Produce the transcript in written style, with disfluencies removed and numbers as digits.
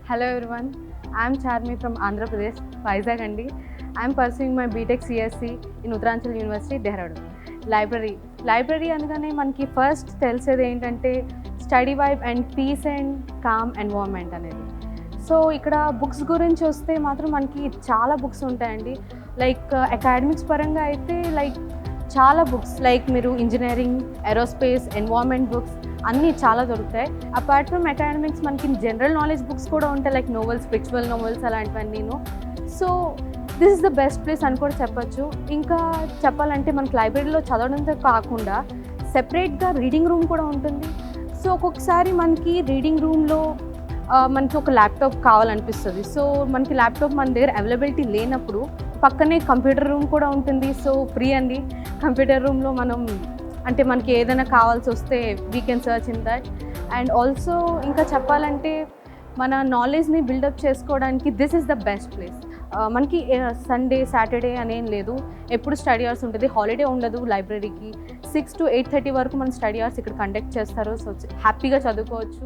Hello everyone, I am Charmi from Andhra Pradesh, Vizag Andi. I am pursuing my BTech CSC in Uttaranchal University, Dehradun. Library అనగానే మనకి first తెలిసేది ఏంటంటే study vibe and peace and calm environment అనేది. So ఇక్కడ books గురించి వస్తే మాత్రం మనకి చాలా బుక్స్ ఉంటాయండి. లైక్ అకాడమిక్స్ పరంగా అయితే చాలా బుక్స్ మీరు ఇంజనీరింగ్, ఏరోస్పేస్, ఎన్వైర్న్మెంట్ బుక్స్ అన్నీ చాలా దొరుకుతాయి. అపార్ట్ ఫ్రమ్ అకాడమిక్స్ మనకి జనరల్ నాలెడ్జ్ బుక్స్ కూడా ఉంటాయి, లైక్ నోవెల్స్, స్పిరిచువల్ నోవెల్స్ అలాంటివన్నీ. So this is the best place అని కూడా చెప్పచ్చు. ఇంకా చెప్పాలంటే మనకి లైబ్రరీలో చదవడంతో కాకుండా సెపరేట్గా రీడింగ్ రూమ్ కూడా ఉంటుంది. సో ఒక్కొక్కసారి మనకి రీడింగ్ రూమ్లో మనకి ఒక ల్యాప్టాప్ కావాలనిపిస్తుంది. సో మనకి ల్యాప్టాప్ మన దగ్గర అవైలబిలిటీ లేనప్పుడు పక్కనే కంప్యూటర్ రూమ్ కూడా ఉంటుంది. సో ఫ్రీ అండి కంప్యూటర్ రూమ్లో మనం అంటే మనకి ఏదైనా కావాల్సి వస్తే we can search in that. And also ఇంకా చెప్పాలంటే మన నాలెడ్జ్ని బిల్డప్ చేసుకోవడానికి this is the best place. మనకి సండే, సాటర్డే అనేం లేదు, ఎప్పుడు స్టడీ అవర్స్ ఉంటుంది, హాలిడే ఉండదు. లైబ్రరీకి 6 to 8:30 వరకు మన స్టడీ అవర్స్ ఇక్కడ కండక్ట్ చేస్తారు. సో హ్యాపీగా చదువుకోవచ్చు.